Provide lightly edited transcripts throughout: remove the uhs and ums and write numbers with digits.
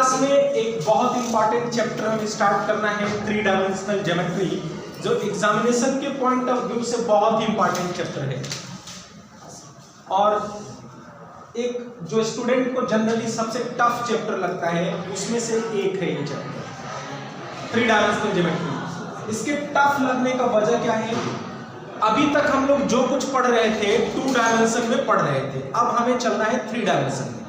Class में एक बहुत इंपॉर्टेंट चैप्टर हमें स्टार्ट करना है, 3 डायमेंशनल ज्योमेट्री, जो एग्जामिनेशन के पॉइंट ऑफ व्यू से बहुत ही इंपॉर्टेंट चैप्टर है और एक जो स्टूडेंट को जनरली सबसे टफ चैप्टर लगता है उसमें से एक है ये चैप्टर 3 डायमेंशनल ज्योमेट्री। इसके टफ लगने का वजह क्या है? अभी तक हम लोग जो कुछ पढ़ रहे थे 2 डायमेंशन में पढ़ रहे थे, अब हमें चलना है 3 डायमेंशन में।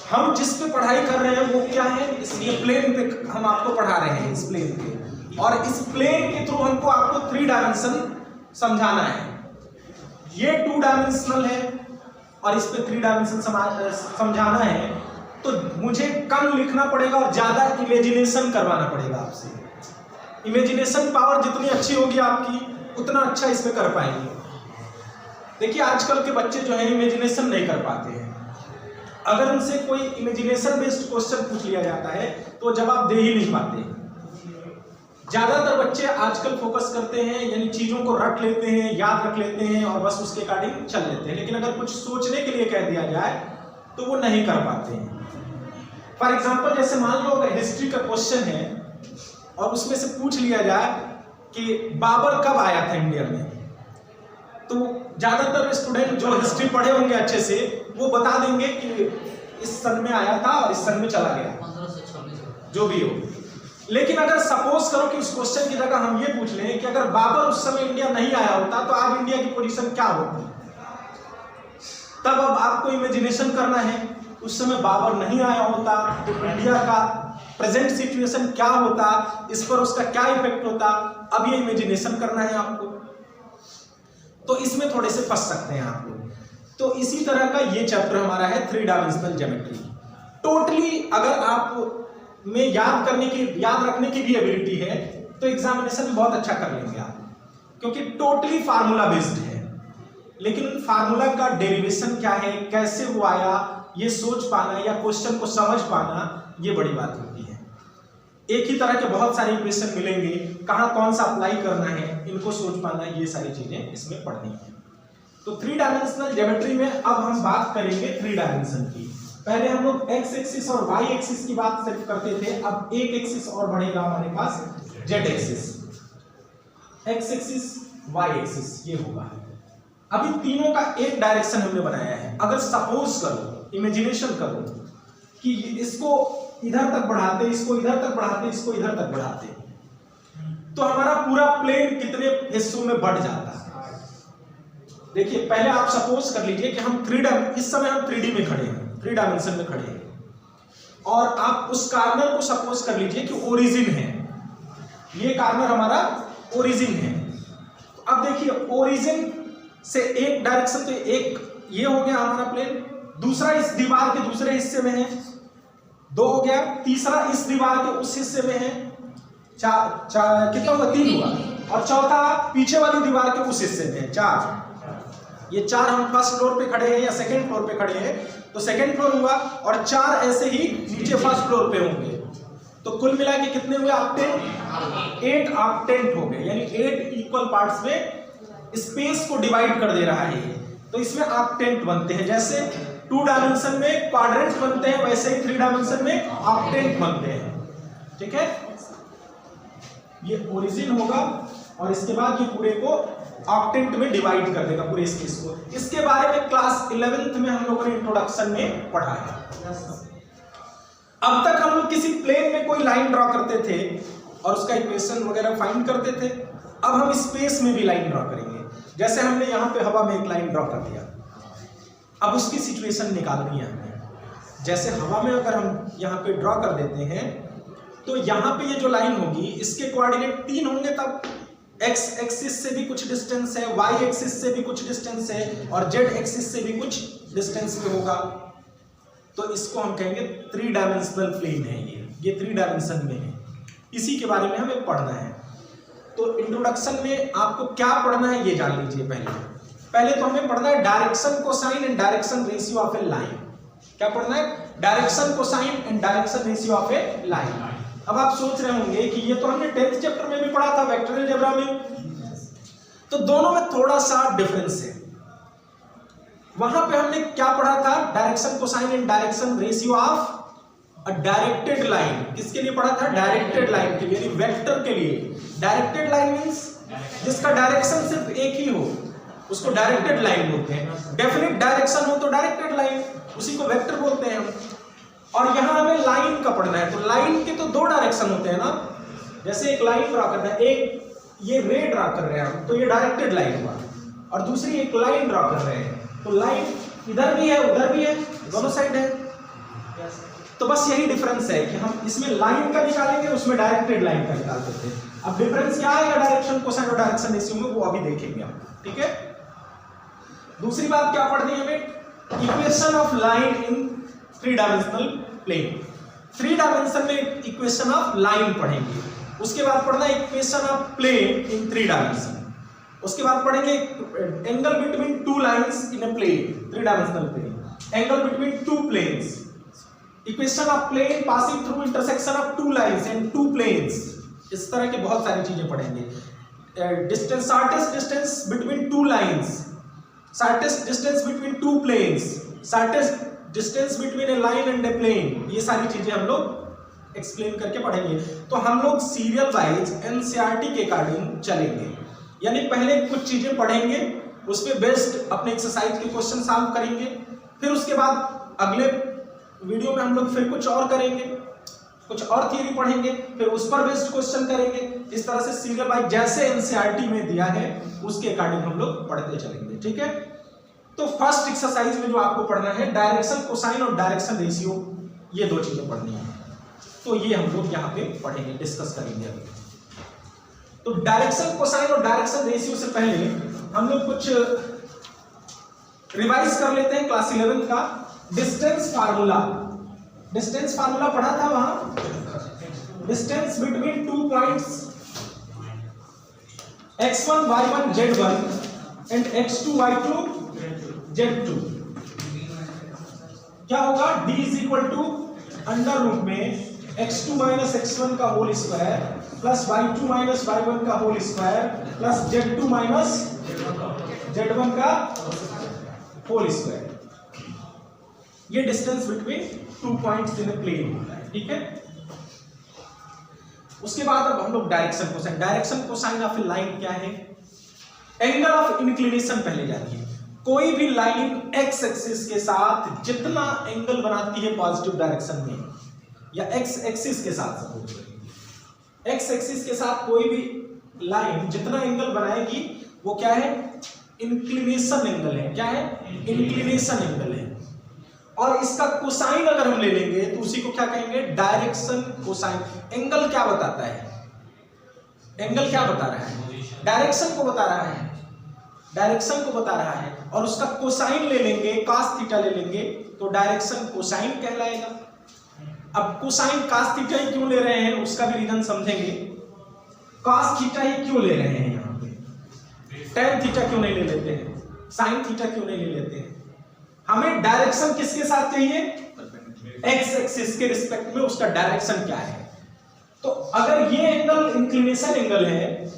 हम जिस पे पढ़ाई कर रहे हैं वो क्या है? इसलिए प्लेन पे हम आपको पढ़ा रहे हैं, इस प्लेन पे, और इस प्लेन के थ्रू हमको आपको 3 डायमेंशन समझाना है। ये 2 डायमेंशनल है और इस पे 3 डायमेंशन समझाना है, तो मुझे कम लिखना पड़ेगा और ज्यादा इमेजिनेशन करवाना पड़ेगा आपसे। इमेजिनेशन पावर जितनी अच्छी होगी आपकी उतना अच्छा इसमें कर पाएंगे। देखिए आजकल के बच्चे जो है इमेजिनेशन नहीं कर पाते हैं। अगर उनसे कोई इमेजिनेशन बेस्ड क्वेश्चन पूछ लिया जाता है तो जवाब दे ही नहीं पाते। ज्यादातर बच्चे आजकल फोकस करते हैं, यानी चीजों को रट लेते हैं, याद रख लेते हैं और बस उसके अकॉर्डिंग चल लेते हैं, लेकिन अगर कुछ सोचने के लिए कह दिया जाए तो वो नहीं कर पाते हैं। फॉर एग्जाम्पल जैसे मान लो अगर हिस्ट्री का क्वेश्चन है और उसमें से पूछ लिया जाए कि बाबर कब आया था इंडिया में, तो ज्यादातर स्टूडेंट जो हिस्ट्री पढ़े होंगे अच्छे से वो बता देंगे कि इस सन में आया था और इस सन में चला गया, 1526 जो भी हो। लेकिन अगर सपोज करो कि उस क्वेश्चन की जगह हम ये पूछ लें कि अगर बाबर उस समय इंडिया नहीं आया होता तो आज इंडिया की पोजीशन क्या होती, तब अब आपको इमेजिनेशन करना है उस समय बाबर नहीं आया होता तो इंडिया का प्रेजेंट सिचुएशन क्या होता, इस पर उसका क्या इफेक्ट होता। अब ये इमेजिनेशन करना है आपको, तो इसमें थोड़े से फंस सकते हैं आप लोग। तो इसी तरह का ये चैप्टर हमारा है 3 डायमेंशनल ज्योमेट्री। टोटली अगर आप में याद रखने की भी एबिलिटी है तो एग्जामिनेशन में बहुत अच्छा कर लेंगे आप, क्योंकि टोटली फार्मूला बेस्ड है। लेकिन फार्मूला का डेरिवेशन क्या है, कैसे वो आया, ये सोच पाना या क्वेश्चन को समझ पाना, ये बड़ी बात होती है। एक ही तरह के बहुत सारे इक्वेशन मिलेंगे, कहाँ कौन सा अप्लाई करना है, इनको सोच पाना, ये सारी चीजें इसमें पढ़नी है। तो 3 डायमेंशनल ज्योमेट्री में अब हम बात करेंगे 3 डायमेंशन की। पहले हम लोग एक्स एक्सिस और वाई एक्सिस की बात सिर्फ करते थे, अब एक एक्सिस और बढ़ेगा हमारे पास, Z axis. X axis Y axis ये होगा। अभी तीनों का एक डायरेक्शन हमने बनाया है। अगर सपोज करो, इमेजिनेशन करो कि इसको इधर तक बढ़ाते, इसको इधर तक बढ़ाते, इसको इधर तक बढ़ाते, तो हमारा पूरा प्लेन कितने हिस्सों में बढ़ जाता है। देखिए पहले आप सपोज कर लीजिए कि हम इस समय हम 3D में खड़े हैं, 3 डायमेंशन में खड़े हैं, और आप उस कार्नर को सपोज कर लीजिए कि ओरिजिन है, ये कार्नर हमारा ओरिजिन है। तो अब देखिए ओरिजिन से एक डायरेक्शन, तो एक ये हो गया हमारा प्लेन, दूसरा इस दीवार के दूसरे हिस्से में है, 2 हो गया, तीसरा इस दीवार के उस हिस्से में है, कितना हुआ, 3 हुआ, और चौथा पीछे वाली दीवार के उस हिस्से में है, 4। ये 4 हम फर्स्ट फ्लोर पे खड़े हैं या सेकंड फ्लोर पे खड़े हैं, तो सेकंड फ्लोर हुआ, और 4 ऐसे ही नीचे फर्स्ट फ्लोर पे होंगे। तो कुल मिला के कितने हुए ऑक्टेंट? 8 ऑक्टेंट हो गए, यानी 8 इक्वल पार्ट्स में स्पेस को डिवाइड कर दे रहा है ये। तो इसमें ऑक्टेंट बनते हैं। जैसे 2 डायमेंशन में क्वाड्रेंट बनते हैं, वैसे ही 3 डायमेंशन में ऑक्टेंट बनते हैं। ठीक है, ये ओरिजिन होगा और इसके बाद ये पूरे को ऑक्टेंट में डिवाइड कर देगा पूरे स्पेस को। इसके बारे में क्लास 11th में हम लोगों ने इंट्रोडक्शन में पढ़ा है। अब तक हम लोग किसी प्लेन में कोई लाइन ड्रॉ करते थे और उसका इक्वेशन वगैरह फाइंड करते थे। अब हम स्पेस में भी लाइन ड्रॉ करेंगे। जैसे हमने यहाँ पे हवा में एक लाइन ड्रॉ कर दिया, अब उसकी सिचुएशन निकालनी है हमें। जैसे हवा में अगर हम यहाँ पे ड्रॉ कर देते हैं तो यहाँ पे ये जो लाइन होगी इसके कोऑर्डिनेट 3 होंगे, तब एक्स एक्सिस से भी कुछ डिस्टेंस है, वाई एक्सिस से भी कुछ डिस्टेंस है, और जेड एक्सिस से भी कुछ डिस्टेंस पे होगा। तो इसको हम कहेंगे 3 डायमेंशनल प्लेन है ये 3 डायमेंशन में है। इसी के बारे में हमें पढ़ना है। तो इंट्रोडक्शन में आपको क्या पढ़ना है ये जान लीजिए। पहले तो हमें पढ़ना है direction cosine and direction ratio of A line. क्या पढ़ना है? Direction cosine and direction ratio of A line. अब आप सोच रहे होंगे कि ये तो हमने 10th चैप्टर में भी पढ़ा था वेक्टर अलजेब्रा में, तो दोनों में थोड़ा सा डिफरेंस है। वहां पे हमने क्या पढ़ा था? Direction cosine and direction ratio of directed line, किसके लिए पढ़ा था? डायरेक्टेड लाइन के लिए, यानी वेक्टर के लिए। डायरेक्टेड लाइन मींस जिसका डायरेक्शन सिर्फ एक ही हो, उसको डायरेक्टेड लाइन बोलते हैं। डेफिनेट डायरेक्शन हो तो डायरेक्टेड लाइन, उसी को वेक्टर बोलते हैं हम। और यहां हमें लाइन का पढ़ना है, तो लाइन के तो दो डायरेक्शन होते हैं ना, जैसे एक लाइन ड्रा करना है, एक ये रे ड्रा कर रहे हैं हम, तो ये डायरेक्टेड लाइन हुआ, और दूसरी एक लाइन ड्रा कर रहे हैं, तो लाइन इधर भी है उधर भी है, दोनों साइड है। तो बस यही डिफरेंस है कि हम इसमें लाइन का निकालेंगे, उसमें डायरेक्टेड लाइन का निकालते थे। अब डिफरेंस क्या आएगा डायरेक्शन कोसाइन और डायरेक्शन रेशियो में, वो अभी देखेंगे हम, ठीक है। दूसरी बात क्या पढ़नी है हमें? Equation of line in 3 dimensional plane. 3 dimension में इक्वेशन ऑफ लाइन पढ़ेंगे, उसके बाद पढ़ना equation of plane in 3 dimension, उसके बाद पढ़ेंगे angle between 2 lines in a plane, 3 dimensional plane, angle between 2 planes, equation of plane passing through intersection of 2 lines and 2 planes. इस तरह के बहुत सारी चीजें पढ़ेंगे। Distance, shortest distance between 2 lines, shortest distance between 2 planes, shortest distance between a line and a plane, ये सारी चीजें हम लोग एक्सप्लेन करके पढ़ेंगे। तो हम लोग सीरियल वाइज एनसीईआरटी के अकॉर्डिंग चलेंगे, यानी पहले कुछ चीजें पढ़ेंगे, उस पर बेस्ड अपने एक्सरसाइज के क्वेश्चन सॉल्व करेंगे, फिर उसके बाद अगले वीडियो में हम लोग फिर कुछ और करेंगे, कुछ और थियरी पढ़ेंगे, फिर उस पर बेस्ड क्वेश्चन करेंगे। इस तरह से सीरियल वाइज जैसे एनसीईआरटी में दिया है उसके अकॉर्डिंग हम लोग पढ़ते चलेंगे, ठीक है। तो फर्स्ट एक्सरसाइज में जो आपको पढ़ना है डायरेक्शन कोसाइन और डायरेक्शन रेशियो, ये 2 चीजें पढ़नी है, तो ये हम लोग यहाँ पे पढ़ेंगे, डिस्कस करेंगे अभी। तो डायरेक्शन कोसाइन और डायरेक्शन रेशियो से पहले हम लोग कुछ रिवाइज कर लेते हैं क्लास 11 का डिस्टेंस फार्मूला। डिस्टेंस फार्मूला पढ़ा था वहां, distance between 2 points x1 y1 z1 and x2 y2 z2 क्या होगा? d is equal to under root में x2 माइनस x1 का whole square plus y2 minus y1 का whole square plus z2 minus z1 का whole square. ये distance between 2 points in a plane होता है, ठीक है। उसके बाद अब हम लोग direction cosine. Direction cosine of line क्या है? एंगल ऑफ इंक्लिनेशन पहले जानिए। कोई भी लाइन एक्स एक्सिस के साथ जितना एंगल बनाती है पॉजिटिव डायरेक्शन में, या एक्स एक्सिस के साथ, सपोज करिए एक्स एक्सिस के साथ कोई भी लाइन जितना एंगल बनाएगी वो क्या है? इंक्लिनेशन एंगल है। क्या है? इंक्लिनेशन एंगल है। और इसका कोसाइन अगर हम ले लेंगे तो उसी को क्या कहेंगे? Direction cosine. एंगल क्या बताता है? एंगल क्या बता रहा है? डायरेक्शन को बता रहा है, डायरेक्शन को बता रहा है। और उसका कोसाइन ले लेंगे, cos थीटा ले लेंगे, तो डायरेक्शन कोसाइन कहलाएगा। अब कोसाइन cos थीटा ही क्यों ले रहे हैं उसका भी रीजन समझेंगे। cos थीटा ही क्यों ले रहे हैं यहाँ पे, tan थीटा क्यों नहीं ले लेते हैं, sin थीटा क्यों नहीं ले लेते हैं? हमें डायरेक्शन किसके साथ चाहिए? एक्स एक्सिस के रिस्पेक्ट में उसका डायरेक्शन क्या है। तो अगर ये एंगल इंक्लिनेशन एंगल है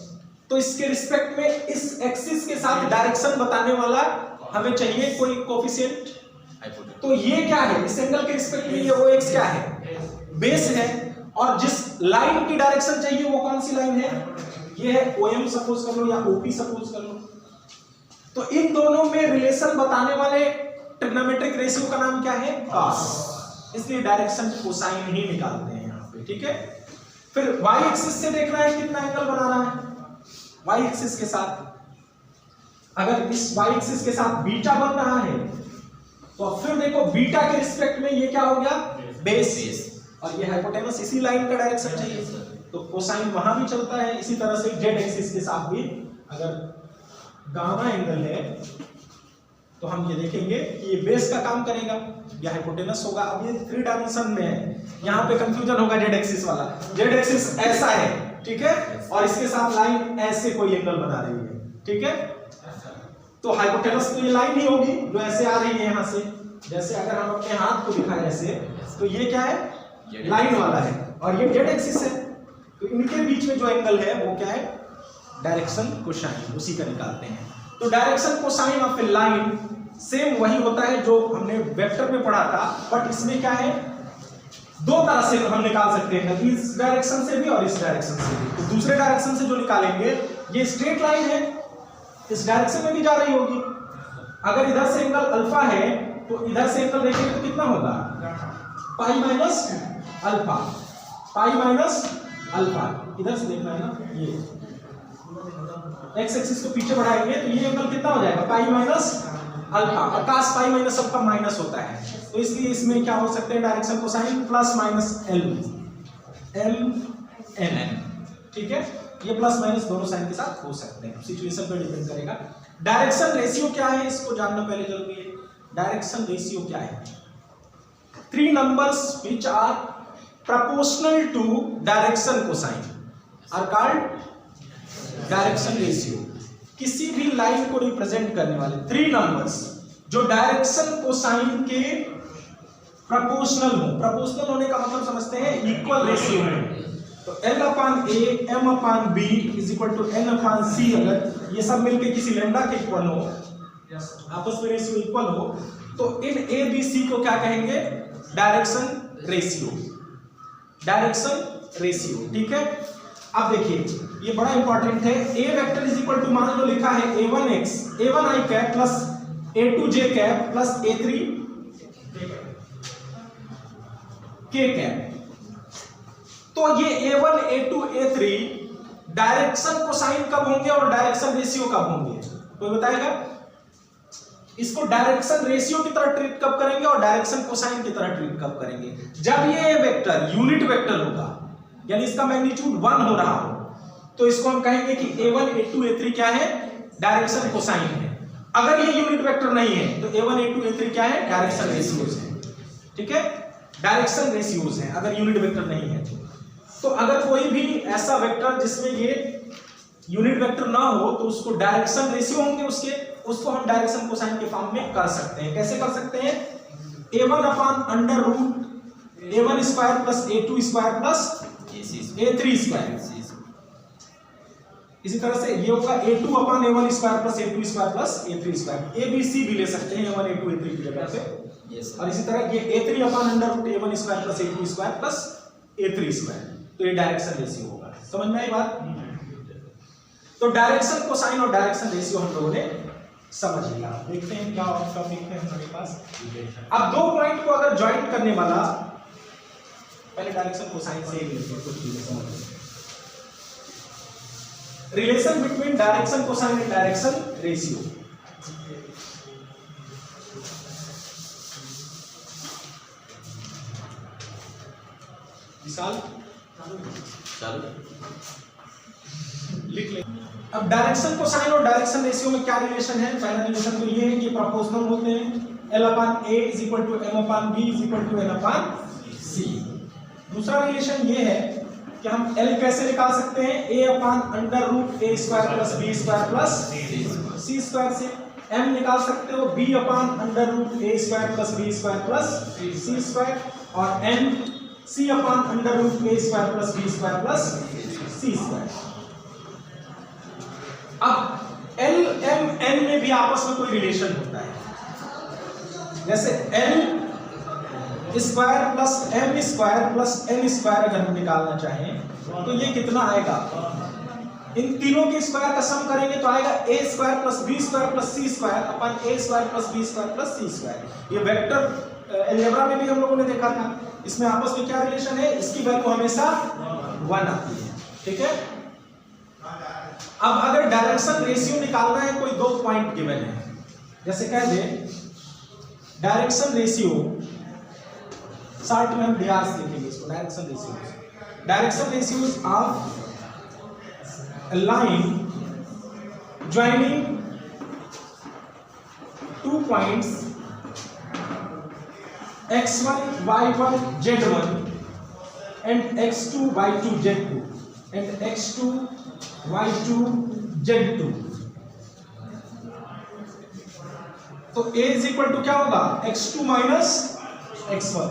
तो इसके रिस्पेक्ट में इस एक्सिस के साथ डायरेक्शन बताने वाला हमें चाहिए कोई कोफिशिएंट। तो ये क्या है? इस एंगल के रिस्पेक्ट में ये ओ एक्स क्या है? बेस है। और जिस लाइन की डायरेक्शन चाहिए वो कौन सी लाइन है? ये है ओ एम सपोज कर लो या ओपी सपोज कर लो। तो इन दोनों में रिलेशन बताने वाले ट्रिग्नोमेट्रिक रेशियो का नाम क्या है? कॉस। इसलिए डायरेक्शन कोसाइन ही निकालते हैं यहाँ पे, ठीक है। फिर वाई एक्सिस से देख रहा है कितना एंगल बना रहा है वाई एक्सिस के साथ। अगर इस वाई एक्सिस के साथ बीटा बन रहा है तो फिर देखो बीटा के रिस्पेक्ट में ये क्या हो गया? बेस। और ये हाइपोटेनस इसी लाइन का डायरेक्शन चाहिए तो कोसाइन वहां भी चलता है। इसी तरह से जेड एक्सिस के साथ भी अगर गामा एंगल है तो हम ये देखेंगे कि ये बेस का काम करेगा, या हाइपोटेनस होगा। अब ये 3 डायमेंशन में है, यहाँ पे कंफ्यूजन होगा जेड एक्सिस वाला। जेड एक्सिस ऐसा है, ठीक है, और इसके साथ लाइन ऐसे कोई एंगल बना रही है, ठीक है। तो हाइपोटेनस तो ये लाइन ही होगी जो ऐसे आ रही है यहाँ से। जैसे अगर हम अपने हाथ को दिखाएं ऐसे, तो ये क्या है? लाइन वाला है, और ये जेड एक्सिस है। तो इनके बीच में जो एंगल है वो क्या है? डायरेक्शन कोसाइन, उसी का निकालते हैं। तो direction cosine of A line same वही होता है जो हमने वेक्टर में पढ़ा था, बट इसमें क्या है? दो तरह से हम निकाल सकते हैं, इस डायरेक्शन से भी और इस डायरेक्शन से भी। तो दूसरे डायरेक्शन से जो निकालेंगे, ये स्ट्रेट लाइन है, इस डायरेक्शन में भी जा रही होगी। अगर इधर से एंगल अल्फा है तो इधर से एंगल देखेंगे तो कितना होगा, पाई माइनस अल्फा, पाई माइनस अल्फा। इधर से देखना है ना, ये एक्स एक्सिस को पीछे बढ़ाएंगे तो ये एंगल कितना हो जाएगा, पाई माइनस अल्फा। और cos pi minus alpha minus होता है, तो इसलिए इसमें क्या हो सकते हैं, direction cosine plus minus l n, ठीक है। ये प्लस माइनस दोनों साइन के साथ हो सकते हैं, सिचुएशन पर डिपेंड करेगा। डायरेक्शन रेशियो क्या है, इसको जानना पहले जरूरी है। डायरेक्शन रेशियो क्या है, 3 numbers which are proportional to direction cosine are called direction ratio। किसी भी लाइन को रिप्रेजेंट करने वाले 3 numbers जो डायरेक्शन कोसाइन के प्रोपोर्शनल हो, प्रोपोर्शनल होने का मतलब समझते हैं इक्वल रेशियो में। तो L/A M/B is equal to N/C, अगर ये सब मिलके किसी लैम्डा के इक्वल हो, आपस में रेशियो इक्वल हो, तो इन ABC को क्या कहेंगे, डायरेक्शन रेशियो, डायरेक्शन रेशियो, ठीक है। अब देखिए ये बड़ा इंपॉर्टेंट है, A vector is equal to, मान लो लिखा है A1i cap plus A2j cap plus A3k cap. तो ये A1 A2 A3 direction cosine कब होंगे और डायरेक्शन रेशियो कब होंगे, तो बताएगा। इसको डायरेक्शन रेशियो की तरह ट्रीट कब करेंगे और डायरेक्शन कोसाइन की तरह ट्रीट कब करेंगे, जब ये वेक्टर यूनिट वेक्टर होगा, यानी इसका मैग्नीट्यूड 1 हो रहा हो, तो इसको हम कहेंगे कि A1 A2 A3 क्या है, डायरेक्शन कोसाइन है। अगर ये यूनिट वेक्टर नहीं है तो A1 A2 A3 क्या है, डायरेक्शन रेशियोज है, ठीक है, डायरेक्शन रेशियोज है अगर यूनिट वेक्टर नहीं है तो अगर कोई भी ऐसा वेक्टर जिसमें ये यूनिट वेक्टर ना हो तो उसको डायरेक्शन रेशियो होंगे उसके, उसको हम डायरेक्शन कोसाइन के फॉर्म में कर सकते हैं। कैसे कर सकते हैं, A1/√A1² plus A2² plus A3²। इसी तरह से ये होगा A2/A1² plus A2² plus A3²। ABC भी ले सकते हैं A1 A2 A3 की जगह पे, और इसी तरह ये A3/√A1² plus A2² plus A3²। तो ये डायरेक्शन रेशियो होगा, समझ में आई बात। तो डायरेक्शन कोसाइन और डायरेक्शन रेशियो हम लोगों ने समझ लिया। देखते हैं क्या टॉपिक है हमारे पास। अब दो पॉइंट को अगर ज्वाइंट करने वाला, पहले डायरेक्शन कोसाइन से ही लेते हैं कुछ चीजें समझ। Relation between direction cosine and direction ratio. Vishal चालू लिख ले। अब डायरेक्शन कोसाइन और डायरेक्शन रेशियो में क्या रिलेशन है, पहला रिलेशन तो ये है कि प्रोपोर्शनल होते हैं, L/A is equal to M/B is equal to N/C। दूसरा रिलेशन ये है कि हम L कैसे निकाल सकते हैं, A/√A² plus B² plus C² से। M निकाल सकते हो B/√A² plus B² plus C², और N C/√A² plus B² plus C²। अब L M N में भी आपस में कोई रिलेशन होता है, जैसे L² plus M² plus N² अगर हम निकालना चाहें तो ये कितना आएगा, इन तीनों के स्क्वायर का सम करेंगे तो आएगा A² plus B² plus C² अपन A² plus B² plus C²। ये वेक्टर अलजेब्रा में भी हम लोगों ने देखा था, इसमें आपस में क्या रिलेशन है, इसकी वैल्यू हमेशा 1 आती है, ठीक है। अब अगर डायरेक्शन रेशियो निकालना है, कोई दो पॉइंट गिवन है, जैसे कह दे डायरेक्शन रेशियो, शॉर्ट में हम डी से लिखेंगे इसको, direction ratio of line joining 2 points x1 y1 z1 and x2 y2 z2 and x2 y2 z2। तो a इज इक्वल टू क्या होगा, x2 minus x1।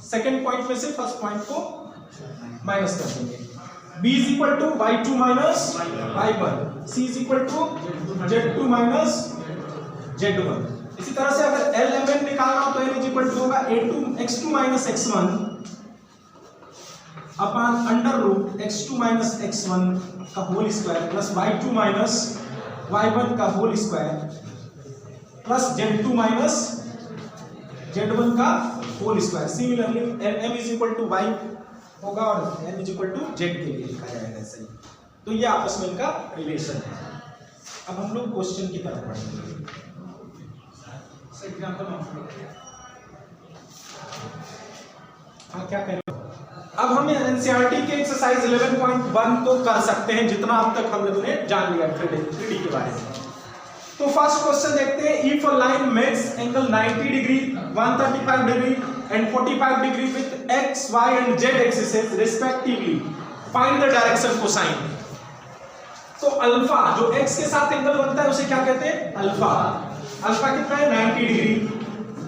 Second point में से फर्स्ट पॉइंट को माइनस कर देंगे। b is equal to y2 minus y1, c is equal to z2 minus z1। इसी तरह से अगर L M N निकालना हो तो n इज इक्वल टू होगा x2 minus x1 upon under root x2 minus x1 का whole square plus y2 minus y1 का whole square plus z2 minus z1 का whole square. Similarly m is equal to y होगा और n is equal to z के लिए लिखा जाएगा ऐसे ही। तो ये आपस में इनका रिलेशन है। अब हम लोग क्वेश्चन की तरफ बढ़ेंगे। हाँ क्या करें, अब हम एनसीईआरटी के एक्सरसाइज 11.1 तो कर सकते हैं जितना अब तक हम लोगों ने जान लिया 3D के बारे में। तो फर्स्ट क्वेश्चन देखते हैं, if a line makes angle 90 degree 135 degree and 45 degree with x y and z axis respectively find the direction cosine. तो अल्फा जो x के साथ एंगल बनता है उसे क्या कहते हैं, अल्फा। अल्फा कितना है 90 डिग्री,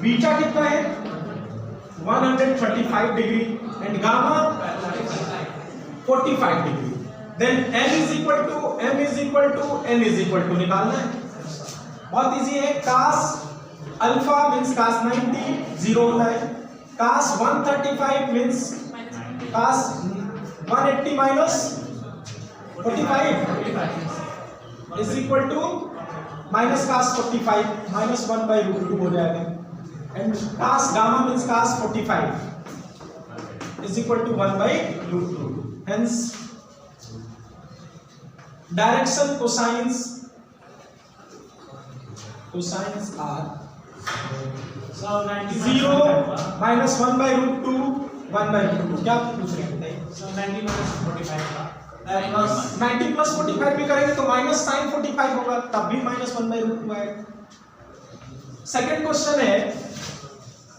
बीटा कितना है 135 degree and gamma 45 degree. Then n is equal to n is equal to निकालना है, बहुत इजी है। cos alpha means cos 90 zero होता है, cos 135 means cos 180 minus 45 is equal to minus cos 45 minus 1 by root 2 हो जाएगा and cos gamma means cos 45 is equal to 1 by root 2। Hence direction cosines are 0 minus 1 by root 2 1 by root 2। क्या पूछ रहे हैं, 90 minus 45 का 90 plus 45 भी करेंगे तो माइनस साइन 45 होगा, तब भी माइनस 1 बाई रूट 2 आएगा। सेकंड क्वेश्चन है,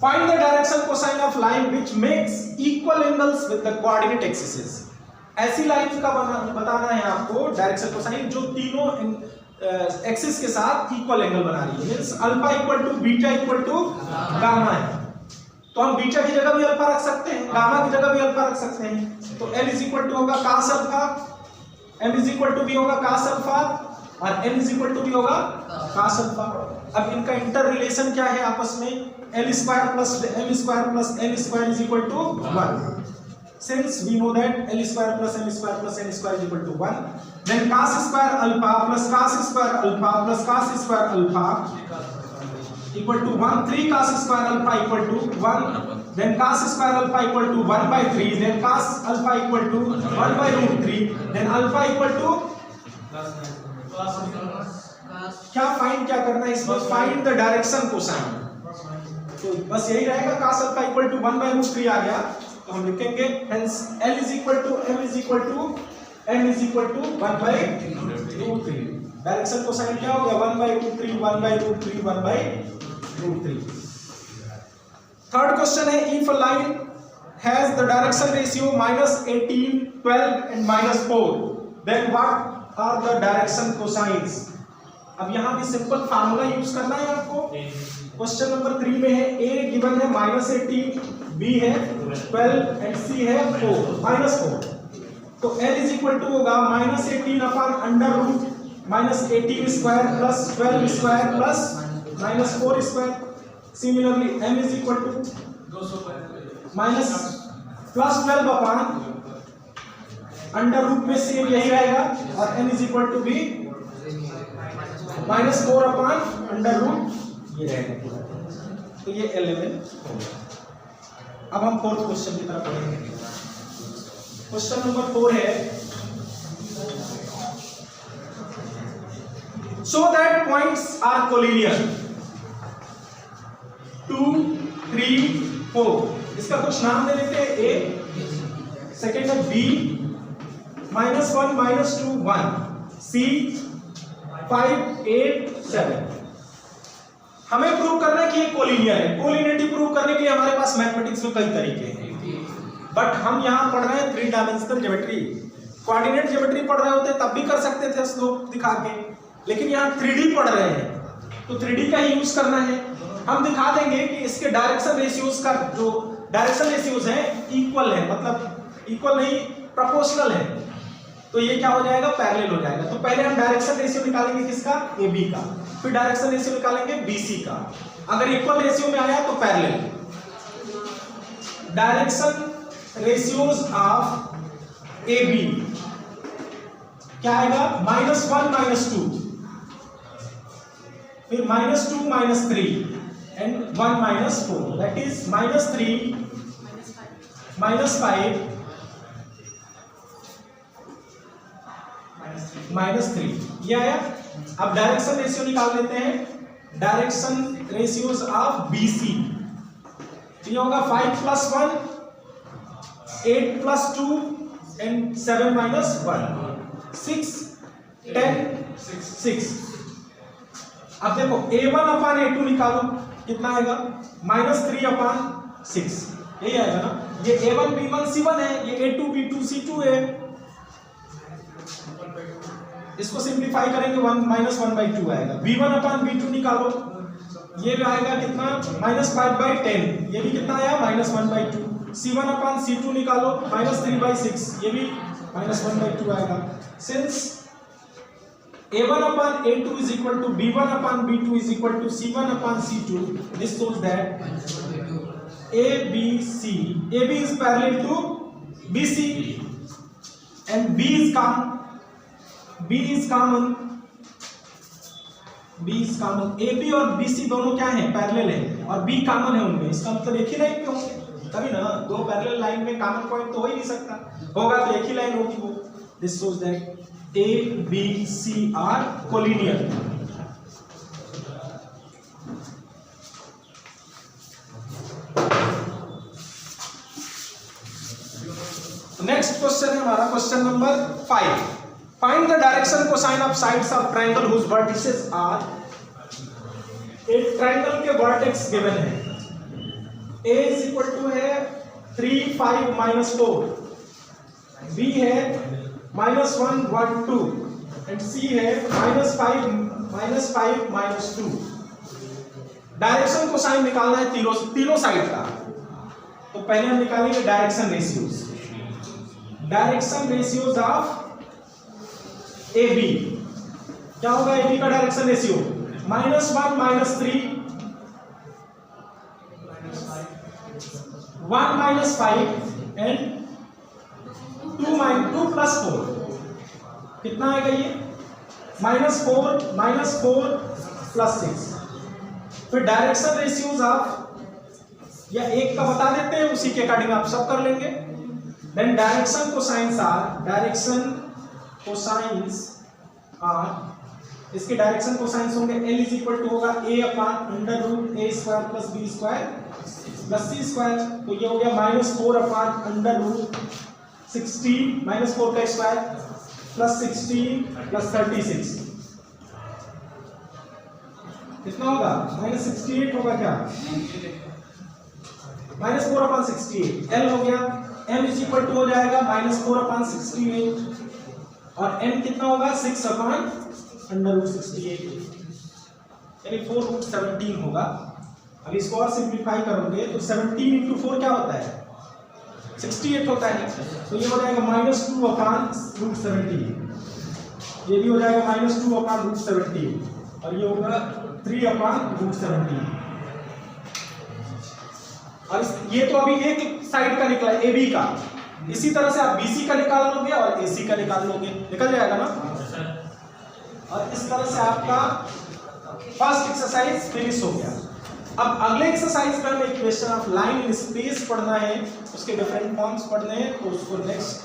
find the direction cosine of line which makes equal angles with the coordinate axis. ऐसी लाइन का बताना है आपको डायरेक्शन कोसाइन जो तीनों एक्सिस के साथ इक्वल एंगल बना रही है। Means alpha equal to beta equal to gamma है, तो हम बीटा की जगह भी अल्फा रख सकते हैं, गामा की जगह भी अल्फा रख सकते हैं। तो L इज इक्वल टू होगा cos alpha, M is equal to भी होगा cos अल्फा और N इज इक्वल टू भी होगा cos अल्फा। अब इनका इंटर रिलेशन क्या है आपस में, L square plus M square plus N square is equal to 1। Since we know that L square plus M square plus N square is equal to 1, then cos square alpha plus cos square alpha plus cos square alpha equal to 1, 3 cos square alpha equal to 1, then cos square alpha equal to 1 by 3, then cos alpha equal to 1 by root 3, then alpha equal to क्या find क्या करना है इसमें, find the direction cosine. तो बस यही रहेगा, cos alpha equal to 1 by root 3 आ गया तो हम लिखेंगे hence L is equal to M is equal to N is equal to 1 by root 3। Direction cosine क्या हो गया 1 by root 3 1 by root 3 1 by root 3। Third question है, if a line has the direction ratio -18 12 and -4 then what are the direction cosines। अब यहाँ भी simple formula use करना है आपको। क्वेश्चन नंबर 3 में है A गिवन है -18, B है 12 एंड C है 4 तो L इज इक्वल टू होगा -18 upon under root -18 square plus 12 square plus -4 square. Similarly M is equal to minus plus 12 upon under root में सेम यही रहेगा और N इज इक्वल टू भी -4 अपॉन अंडर रूट ये रहेगा पूरा। तो ये एलिमेंट हो गया। अब हम फोर्थ क्वेश्चन की तरफ बढ़ेंगे। क्वेश्चन नंबर 4 है, so that points are collinear 2 3 4। इसका कुछ नाम दे देते हैं, A, सेकेंड है B -1 -2 1, C 5 8 7। हमें प्रूव करना है कि ये कोलिनियर है। कोलिनियरिटी प्रूव करने के लिए हमारे पास मैथमेटिक्स में कई तरीके हैं, बट हम यहाँ पढ़ रहे हैं 3 डायमेंशनल ज्योमेट्री। कोऑर्डिनेट ज्योमेट्री पढ़ रहे होते तब भी कर सकते थे स्लोप दिखा के, लेकिन यहाँ 3D पढ़ रहे हैं तो 3D का ही यूज करना है। हम दिखा देंगे कि इसके डायरेक्शन रेशियोज का जो डायरेक्शन रेशियोज है इक्वल है, मतलब इक्वल नहीं प्रोपोर्शनल है। तो ये क्या हो जाएगा, पैरेलल हो जाएगा। तो पहले हम डायरेक्शन रेशियो निकालेंगे किसका, AB का, फिर डायरेक्शन रेशियो निकालेंगे BC का। अगर इक्वल रेशियो में आया तो parallel. Direction ratios of A B क्या आएगा, -1 -2, फिर -2 -3 एंड 1 -4, दैट इज -3 -5 -3, ये आया। अब डायरेक्शन रेशियो निकाल लेते हैं, डायरेक्शन रेशियोज ऑफ बीसी, ये होगा 5 + 1 8 + 2 एंड 7 - 1 6 10 6। अब देखो A1/A2 निकालो, कितना आएगा, -3/6, यही आएगा ना। ये A1 B1 C1 है, ये A2 B2 C2 है। इसको सिंप्लीफाई करेंगे 1 आएगा। B1/B2 निकालो, ये भी आएगा कितना, -5/10, ये भी कितना आया, -1/2। C1/C2 निकालो, -3/6, ये भी -1/2 आएगा। Since A1/A2 is equal to B1/B2 is equal to C1/C2, this shows that AB is parallel to BC and B is common, AB और BC दोनों क्या है, पैरेलल है, और B कॉमन है उनमें, इसका मतलब एक ही लाइन पे होंगे, तभी ना, दो पैरेलल लाइन में कॉमन पॉइंट तो हो ही नहीं सकता, होगा तो एक ही लाइन होगी वो। This shows that A, B, C are collinear। Next question है हमारा question number 5। Find the direction cosine of sides of triangle whose vertices are. एक ट्रायंगल के वर्टेक्स गिवन है, A इज इक्वल टू है 3 5 -4, B है -1 1 2 and C है -5 -2। Direction cosine निकालना है तीनों साइड का, तो पहले हम निकालेंगे डायरेक्शन रेशियोज ऑफ AB। क्या होगा AB का डायरेक्शन रेशियो, -1 -3 1 -5 एंड 2 + 4, कितना आएगा ये, -4 + 6। फिर डायरेक्शन रेशियोज ऑफ, या एक का बता देते हैं, उसी के अकॉर्डिंग आप सब कर लेंगे। देन डायरेक्शन कोसाइंस आर, इसके डायरेक्शन कोसाइंस होंगे, L इज इक्वल टू होगा A/√A² + B² + C², तो ये हो गया -4/√16 -4 का स्क्वायर +16 + 36, कितना होगा, -68 होगा क्या, -4/68। L हो गया, M इज इक्वल टू हो जाएगा -4/68 और M कितना होगा, 6/√68, यानी 4√17 होगा। अब इसको और सिंप्लीफाई करोगे तो 17 × 4 क्या होता है, 68 होता है, तो ये हो जाएगा -2/√17, ये भी हो जाएगा -2/√17 और ये होगा 3/√17। और ये तो अभी एक साइड का निकला है AB का, इसी तरह से आप BC का निकाल लोगे और AC का निकाल लोगे, निकल जाएगा ना। और इस तरह से आपका फर्स्ट एक्सरसाइज फिनिश हो गया। अब अगले एक्सरसाइज में हमें equation of line in space पढ़ना है, उसके डिफरेंट फॉर्म्स पढ़ने हैं, तो उसको नेक्स्ट